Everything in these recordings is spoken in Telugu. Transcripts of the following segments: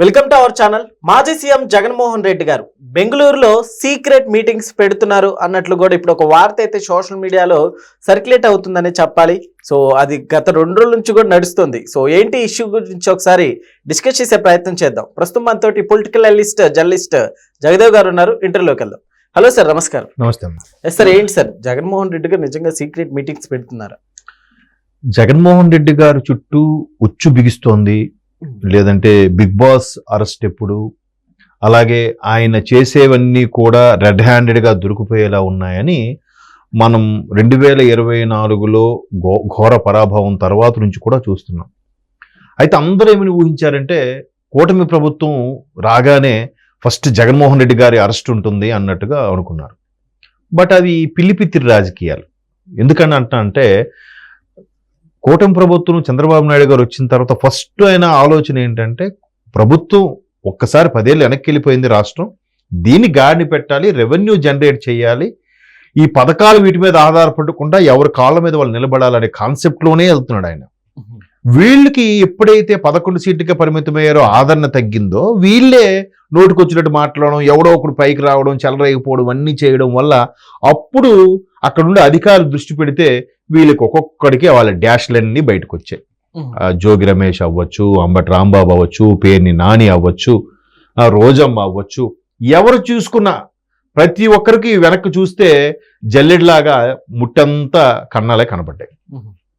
Welcome to our channel. మాజీ సీఎం జగన్మోహన్ రెడ్డి గారు బెంగళూరులో సీక్రెట్ మీటింగ్స్ పెడుతున్నారు అన్నట్లు కూడా ఇప్పుడు ఒక వార్త అయితే సోషల్ మీడియాలో సర్క్యులేట్ అవుతుందని చెప్పాలి. సో అది గత 2 రోజుల నుంచి కూడా నడుస్తుంది. సో ఏంటి ఇష్యూ గురించి ఒకసారి డిస్కస్ చేసే ప్రయత్నం చేద్దాం. ప్రస్తుతం మనతోటి పొలిటికల్ అనలిస్ట్ జర్నలిస్ట్ జగదేవ్ గారు ఉన్నారు. ఇంటర్వ్యూలోకి వెళ్దాం. హలో సార్, నమస్కారం. నమస్తే. సార్ ఏంటి సార్ జగన్మోహన్ రెడ్డి గారు నిజంగా సీక్రెట్ మీటింగ్స్ పెడుతున్నారు? జగన్మోహన్ రెడ్డి గారు చుట్టూ ఉచ్చు బిగిస్తోంది, లేదంటే బిగ్ బాస్ అరెస్ట్ ఎప్పుడు, అలాగే ఆయన చేసేవన్నీ కూడా రెడ్ హ్యాండెడ్గా దొరికిపోయేలా ఉన్నాయని మనం 2024లో ఘోర పరాభవం తర్వాత నుంచి కూడా చూస్తున్నాం. అయితే అందరూ ఏమని ఊహించారంటే కూటమి ప్రభుత్వం రాగానే ఫస్ట్ జగన్మోహన్ రెడ్డి గారి అరెస్ట్ ఉంటుంది అన్నట్టుగా అనుకున్నారు. బట్ అవి పిల్లిపిత్తిరి రాజకీయాలు. ఎందుకని అంటే కూటమి ప్రభుత్వం చంద్రబాబు నాయుడు గారు వచ్చిన తర్వాత ఫస్ట్ అయిన ఆలోచన ఏంటంటే ప్రభుత్వం ఒక్కసారి 10 ఏళ్ళు వెనక్కి వెళ్ళిపోయింది రాష్ట్రం, దీన్ని గాడిని పెట్టాలి, రెవెన్యూ జనరేట్ చేయాలి, ఈ పథకాలు వీటి మీద ఆధారపడకుండా ఎవరి కాళ్ళ మీద వాళ్ళు నిలబడాలనే కాన్సెప్ట్లోనే వెళ్తున్నాడు ఆయన. వీళ్ళకి ఎప్పుడైతే 11 సీట్లకే పరిమితమయ్యారో ఆదరణ తగ్గిందో వీళ్ళే నోటికొచ్చినట్టు మాట్లాడడం, ఎవడో ఒకడు పైకి రావడం, చెలరేగిపోవడం అన్నీ చేయడం వల్ల అప్పుడు అక్కడ నుండి అధికారులు దృష్టి పెడితే వీళ్ళకి ఒక్కొక్కడికి వాళ్ళ డాష్లన్నీ బయటకు వచ్చాయి. జోగి రమేష్ అవ్వచ్చు, అంబటి రాంబాబు అవ్వచ్చు, పేర్ని నాని అవ్వచ్చు, రోజమ్మ అవ్వచ్చు, ఎవరు చూసుకున్నా ప్రతి ఒక్కరికి వెనక్కి చూస్తే జల్లెడ్లాగా ముట్టంతా కన్నాలే కనబడ్డాయి.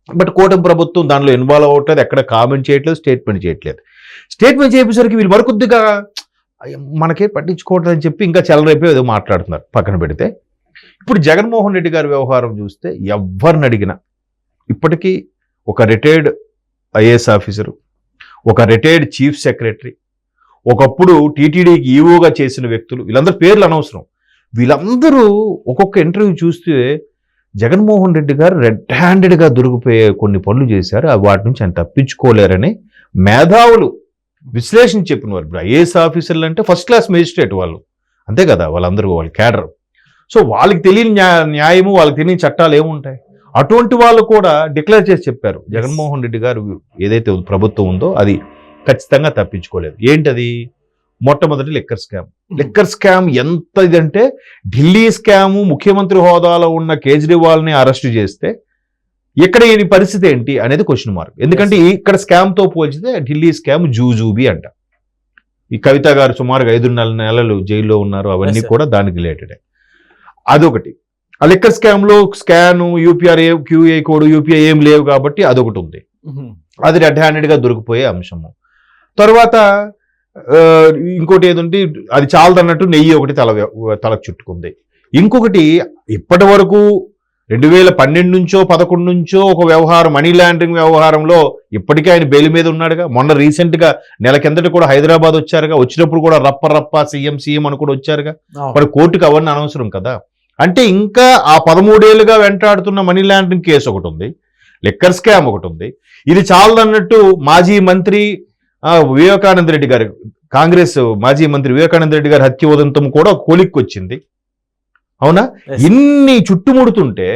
బట్ కూటమి ప్రభుత్వం దానిలో ఇన్వాల్వ్ అవ్వట్లేదు, ఎక్కడ కామెంట్ చేయట్లేదు, స్టేట్మెంట్ చేయట్లేదు. స్టేట్మెంట్ చేసేసరికి వీళ్ళు మరికొద్దిగా మనకే పట్టించుకోవట్లేదు అని చెప్పి ఇంకా చెలరైపోయి ఏదో మాట్లాడుతున్నారు. పక్కన పెడితే ఇప్పుడు జగన్మోహన్ రెడ్డి గారి వ్యవహారం చూస్తే ఎవరిని అడిగినా ఇప్పటికీ ఒక రిటైర్డ్ ఐఏఎస్ ఆఫీసరు, ఒక రిటైర్డ్ చీఫ్ సెక్రటరీ, ఒకప్పుడు టీటీడీకి ఈవోగా చేసిన వ్యక్తులు, వీళ్ళందరూ పేర్లు అనవసరం, వీళ్ళందరూ ఒక్కొక్క ఇంటర్వ్యూ చూస్తే జగన్మోహన్ రెడ్డి గారు రెడ్ హ్యాండెడ్గా దొరికిపోయే కొన్ని పనులు చేశారు, వాటి నుంచి ఆయన తప్పించుకోలేరని మేధావులు విశ్లేషణ చెప్పిన వారు. ఇప్పుడు ఐఏఎస్ ఆఫీసర్లు అంటే ఫస్ట్ క్లాస్ మేజిస్ట్రేట్ వాళ్ళు, అంతే కదా, వాళ్ళందరూ వాళ్ళ క్యాడర్. సో వాళ్ళకి తెలియని న్యాయము, వాళ్ళకి తెలియని చట్టాలు ఏముంటాయి, అటువంటి వాళ్ళు కూడా డిక్లేర్ చేసి చెప్పారు జగన్మోహన్ రెడ్డి గారు ఏదైతే ప్రభుత్వం ఉందో అది ఖచ్చితంగా తప్పించుకోలేదు. ఏంటది? మొట్టమొదటి లిక్కర్ స్కామ్ ఎంత ఇదంటే ఢిల్లీ స్కాము, ముఖ్యమంత్రి హోదాలో ఉన్న కేజ్రీవాల్ని అరెస్ట్ చేస్తే ఇక్కడ ఈ పరిస్థితి ఏంటి అనేది క్వశ్చన్ మార్క్. ఎందుకంటే ఇక్కడ స్కామ్తో పోల్చితే ఢిల్లీ స్కామ్ జూజూబీ అంట. ఈ కవిత గారు సుమారుగా 5 నెలలు జైల్లో ఉన్నారు, అవన్నీ కూడా దానికి రిలేటెడే. అదొకటి. ఆ లిక్కర్ స్కామ్లో scan, UPR, QA code, UPI ఏం లేవు కాబట్టి అదొకటి ఉంది, అది రెడ్ హ్యాండెడ్గా దొరికిపోయే అంశము. తర్వాత ఇంకోటి ఏదంటే అది చాలదన్నట్టు నెయ్యి ఒకటి తలకు చుట్టుకుంది. ఇంకొకటి ఇప్పటి వరకు 2012 నుంచో 11 నుంచో ఒక వ్యవహారం, మనీ లాండరింగ్ వ్యవహారంలో ఇప్పటికే ఆయన బెయిల్ మీద ఉన్నాడుగా. మొన్న రీసెంట్గా నెల కిందట కూడా హైదరాబాద్ వచ్చారుగా, వచ్చినప్పుడు కూడా రప్ప సీఎం అని కూడా వచ్చారుగా. మరి కోర్టుకు అవన్నీ అనవసరం కదా. అంటే ఇంకా ఆ 13 ఏళ్ళుగా వెంటాడుతున్న మనీ లాండరింగ్ కేసు ఒకటి ఉంది, లిక్కర్ స్కామ్ ఒకటి ఉంది. ఇది చాలదన్నట్టు మాజీ మంత్రి వివేకానంద రెడ్డి గారు, కాంగ్రెస్ మాజీ మంత్రి వివేకానంద రెడ్డి గారి హత్య ఉదంతం కూడా కొలిక్కి వచ్చింది. అవునా? ఇన్ని చుట్టుముడుతుంటే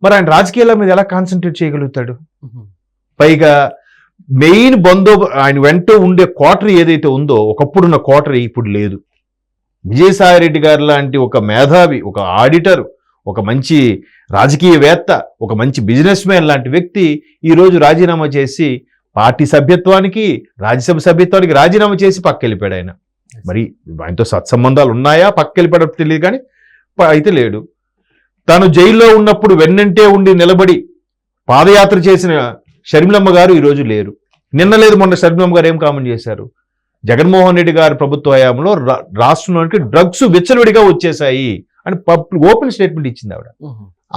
మరి ఆయన రాజకీయాల మీద ఎలా కాన్సన్ట్రేట్ చేయగలుగుతాడు? పైగా మెయిన్ ఆయన వెంట ఉండే క్వార్టరీ ఏదైతే ఉందో, ఒకప్పుడున్న క్వార్టరీ ఇప్పుడు లేదు. విజయసాయి రెడ్డి గారు లాంటి ఒక మేధావి, ఒక ఆడిటర్, ఒక మంచి రాజకీయవేత్త, ఒక మంచి బిజినెస్ మ్యాన్ లాంటి వ్యక్తి ఈరోజు రాజీనామా చేసి పార్టీ సభ్యత్వానికి, రాజ్యసభ సభ్యత్వానికి రాజీనామా చేసి పక్కెళ్ళిపోయాడు ఆయన. మరి ఆయనతో సత్సంబంధాలు ఉన్నాయా, పక్కెళ్ళిపోవడం తెలియదు, కానీ అయితే లేడు. తాను జైల్లో ఉన్నప్పుడు వెన్నంటే ఉండి నిలబడి పాదయాత్ర చేసిన షర్మిలమ్మ గారు ఈరోజు లేరు. నిన్న లేదు మొన్న షర్మిలమ్మ గారు ఏం కామెంట్ చేశారు? జగన్మోహన్ రెడ్డి గారి ప్రభుత్వ హయాంలో రాష్ట్రంలోనికి డ్రగ్స్ విచ్చలవిడిగా వచ్చేసాయి అని ఓపెన్ స్టేట్మెంట్ ఇచ్చింది ఆవిడ.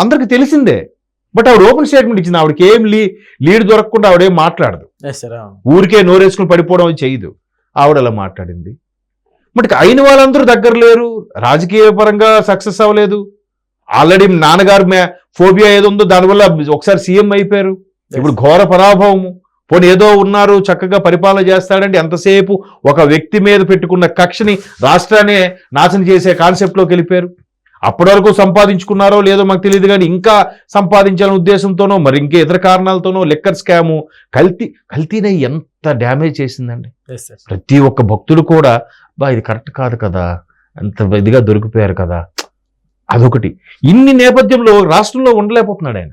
అందరికి తెలిసిందే. బట్ ఆవిడ ఓపెన్ స్టేట్మెంట్ ఇచ్చింది, ఆవిడకి ఏం లీడ్ దొరకకుండా ఆవిడేం మాట్లాడదు, ఊరికే నోరేసుకుని పడిపోవడం చేయదు. ఆవిడ అలా మాట్లాడింది. బట్ అయిన వాళ్ళందరూ దగ్గర లేరు, రాజకీయ పరంగా సక్సెస్ అవ్వలేదు. ఆల్రెడీ నాన్నగారు ఫోబియా ఏదో ఉందో దానివల్ల ఒకసారి సీఎం అయిపోయారు, ఇప్పుడు ఘోర పరాభవము. పోనీ ఏదో ఉన్నారు, చక్కగా పరిపాలన చేస్తాడంటే ఎంతసేపు ఒక వ్యక్తి మీద పెట్టుకున్న కక్షని రాష్ట్రాన్ని నాశనం చేసే కాన్సెప్ట్లోకి వెళ్ళిపోయారు. అప్పటి వరకు సంపాదించుకున్నారో లేదో మాకు తెలియదు, కానీ ఇంకా సంపాదించాలనే ఉద్దేశంతోనో మరి ఇంకే ఇతర కారణాలతోనో లిక్కర్ స్కాము కల్తీనే ఎంత డ్యామేజ్ చేసిందండి. ప్రతి ఒక్క భక్తుడు కూడా ఇది కరెక్ట్ కాదు కదా, అంత ఇదిగా దొరికిపోయారు కదా. అదొకటి. ఇన్ని నేపథ్యంలో రాష్ట్రంలో ఉండలేకపోతున్నాడు ఆయన.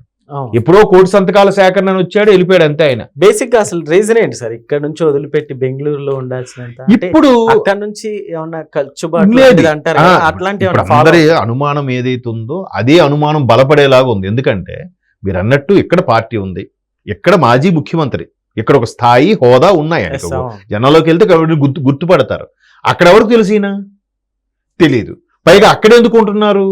ఎప్పుడో కోటి సంతకాల సేకరణ వచ్చాడు, వెళ్ళిపోయాడు అంతే. ఆయన బేసిక్ గా అసలు రీజన్ ఏంటి సార్ ఇక్కడ నుంచి వదిలిపెట్టి బెంగళూరులో ఉండాల్సినంత? ఇప్పుడు అక్కడ నుంచి ఏమన్నా ఖర్చుబాటు అంటారు, అట్లాంటి అందరి అనుమానం ఏదైతే ఉందో అదే అనుమానం బలపడేలాగా ఉంది. ఎందుకంటే మీరు అన్నట్టు ఇక్కడ పార్టీ ఉంది, ఇక్కడ మాజీ ముఖ్యమంత్రి, ఇక్కడ ఒక స్థాయి హోదా ఉన్నాయి. జనాల్లోకి వెళ్తే గుర్తుపడతారు. అక్కడ ఎవరికి తెలిసినా తెలియదు. పైగా అక్కడ ఎందుకు ఉంటున్నారు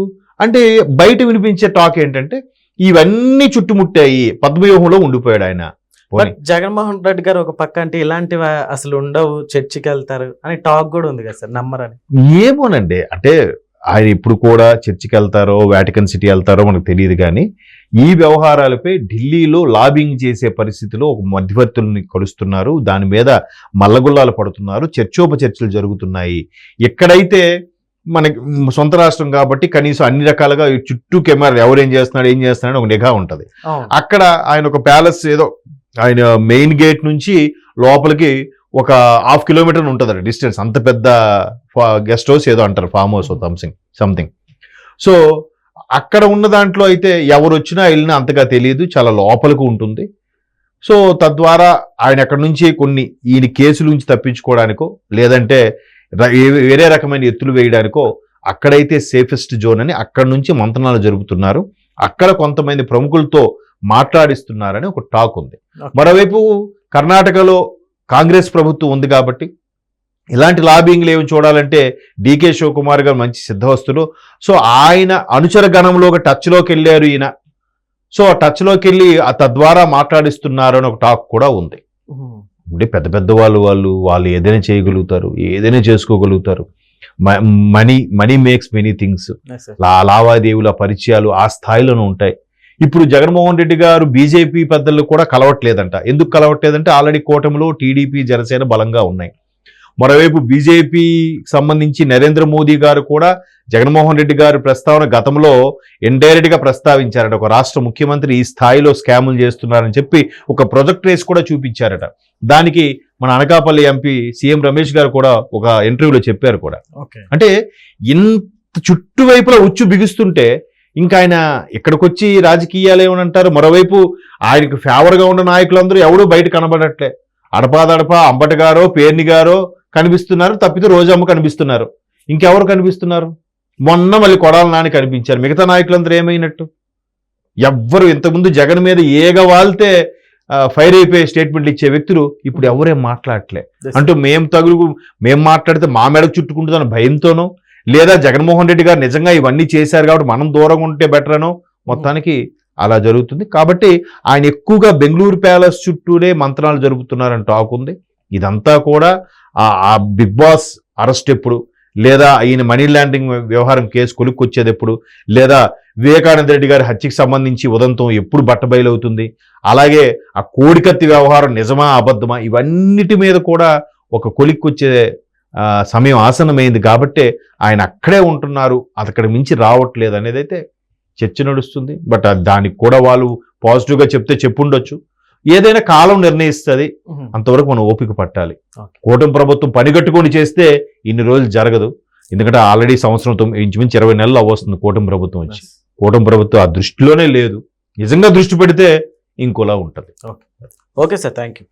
అంటే బయట వినిపించే టాక్ ఏంటంటే ఇవన్నీ చుట్టుముట్టాయి, పద్మవ్యూహంలో ఉండిపోయాడు ఆయన. జగన్మోహన్ రెడ్డి గారు ఒక పక్క అంటే ఇలాంటివి అసలు ఉండవు, చర్చికి వెళ్తారు అని టాక్ కూడా ఉంది కదా సార్, నమ్మరని? ఏమోనండి, అంటే ఆయన ఇప్పుడు కూడా చర్చికి వెళ్తారో వాటికన్ సిటీ వెళ్తారో మనకు తెలియదు, కానీ ఈ వ్యవహారాలపై ఢిల్లీలో లాబింగ్ చేసే పరిస్థితిలో ఒక మధ్యవర్తుల్ని కలుస్తున్నారు, దాని మీద మల్లగుల్లాలు పడుతున్నారు, చర్చోపచర్చలు జరుగుతున్నాయి. ఎక్కడైతే మనకి సొంత రాష్ట్రం కాబట్టి కనీసం అన్ని రకాలుగా చుట్టూ కెమెరా ఎవరు ఏం చేస్తున్నాడు ఒక నిఘా ఉంటది. అక్కడ ఆయన ఒక ప్యాలెస్ ఏదో ఆయన మెయిన్ గేట్ నుంచి లోపలికి ఒక 1/2 కిలోమీటర్ ఉంటుందండి డిస్టెన్స్, అంత పెద్ద గెస్ట్ హౌస్ ఏదో అంటారు, ఫామ్ హౌస్ సంథింగ్. సో అక్కడ ఉన్న దాంట్లో అయితే ఎవరు వచ్చినా వెళ్ళినా అంతగా తెలియదు, చాలా లోపలికి ఉంటుంది. సో తద్వారా ఆయన అక్కడ నుంచి కొన్ని ఈయన కేసుల నుంచి తప్పించుకోవడానికో లేదంటే వేరే రకమైన ఎత్తులు వేయడానికో అక్కడైతే సేఫెస్ట్ జోన్ అని అక్కడ నుంచి మంతనాలు జరుపుతున్నారు. అక్కడ కొంతమంది ప్రముఖులతో మాట్లాడిస్తున్నారని ఒక టాక్ ఉంది. మరోవైపు కర్ణాటకలో కాంగ్రెస్ ప్రభుత్వం ఉంది కాబట్టి ఇలాంటి లాబింగ్లు ఏమి చూడాలంటే డీకే శివకుమార్ గారు మంచి సిద్ధవస్తులు. సో ఆయన అనుచర గణంలో ఒక టచ్లోకి వెళ్ళారు ఈయన. సో ఆ టచ్లోకి వెళ్ళి తద్వారా మాట్లాడిస్తున్నారు అని ఒక టాక్ కూడా ఉంది. అంటే పెద్ద పెద్ద వాళ్ళు ఏదైనా చేయగలుగుతారు, ఏదైనా చేసుకోగలుగుతారు. Money makes many things. లావాదేవీల పరిచయాలు ఆ స్థాయిలోనే ఉంటాయి. ఇప్పుడు జగన్మోహన్ రెడ్డి గారు బీజేపీ పెద్దలు కూడా కలవట్లేదంట. ఎందుకు కలవట్లేదంటే ఆల్రెడీ కూటమిలో టీడీపీ జనసేన బలంగా ఉన్నాయి. మరోవైపు బీజేపీ సంబంధించి నరేంద్ర మోదీ గారు కూడా జగన్మోహన్ రెడ్డి గారి ప్రస్తావన గతంలో ఇండైరెక్ట్ గా ప్రస్తావించారట. ఒక రాష్ట్ర ముఖ్యమంత్రి ఈ స్థాయిలో స్కాములు చేస్తున్నారని చెప్పి ఒక ప్రొజెక్ట్ రేస్ కూడా చూపించారట. దానికి మన అనకాపల్లి ఎంపీ సీఎం రమేష్ గారు కూడా ఒక ఇంటర్వ్యూలో చెప్పారు కూడా. అంటే ఇంత చుట్టువైపులా ఉచ్చు బిగుస్తుంటే ఇంకా ఆయన ఇక్కడికి వచ్చి రాజకీయాలు ఏమనంటారు. మరోవైపు ఆయనకు ఫేవర్గా ఉన్న నాయకులందరూ ఎవడూ బయట కనబడట్లే. అడపాదడప అంబటి గారో పేర్ని గారో కనిపిస్తున్నారు, తప్పితే రోజమ్మ కనిపిస్తున్నారు. ఇంకెవరు కనిపిస్తున్నారు? మొన్న మళ్ళీ కొడాల నాని కనిపించారు. మిగతా నాయకులందరూ ఏమైనట్టు? ఎవ్వరు ఇంతకుముందు జగన్ మీద ఏగవాళ్తే ఫైర్ అయిపోయే స్టేట్మెంట్లు ఇచ్చే వ్యక్తులు ఇప్పుడు ఎవరేం మాట్లాడట్లే. అంటూ మేము మాట్లాడితే మా మెడకు చుట్టుకుంటుందన్న భయంతోనో లేదా జగన్మోహన్ రెడ్డి గారు నిజంగా ఇవన్నీ చేశారు కాబట్టి మనం దూరంగా ఉంటే బెటర్ అనో మొత్తానికి అలా జరుగుతుంది. కాబట్టి ఆయన ఎక్కువగా బెంగళూరు ప్యాలెస్ చుట్టూనే మంత్రాలు జరుపుతున్నారని టాక్ ఉంది. ఇదంతా కూడా ఆ బిగ్ బాస్ అరెస్ట్ ఎప్పుడు, లేదా ఈయన మనీ లాండరింగ్ వ్యవహారం కేసు కొలుక్కొచ్చేది ఎప్పుడు, లేదా వివేకానంద రెడ్డి గారి హత్యకి సంబంధించి ఉదంతం ఎప్పుడు బట్టబయలవుతుంది, అలాగే ఆ కోడికత్తి వ్యవహారం నిజమా అబద్ధమా, ఇవన్నిటి మీద కూడా ఒక కొలిక్కొచ్చే సమయం ఆసన్నమైంది. కాబట్టే ఆయన అక్కడే ఉంటున్నారు, అక్కడ మించి రావట్లేదు అనేది అయితే చర్చ నడుస్తుంది. బట్ దానికి కూడా వాళ్ళు పాజిటివ్గా చెప్తే చెప్పుండొచ్చు. ఏదైనా కాలం నిర్ణయిస్తుంది, అంతవరకు మనం ఓపిక పట్టాలి. కూటమి ప్రభుత్వం పనిగట్టుకొని చేస్తే ఇన్ని రోజులు జరగదు. ఎందుకంటే ఆల్రెడీ సంవత్సరం ఇంచుమించు 20 నెలలు అవ్వస్తుంది కూటమి ప్రభుత్వం వచ్చి. కూటమి ప్రభుత్వం ఆ దృష్టిలోనే లేదు. నిజంగా దృష్టి పెడితే ఇంకోలా ఉంటుంది. Okay sir, thank you.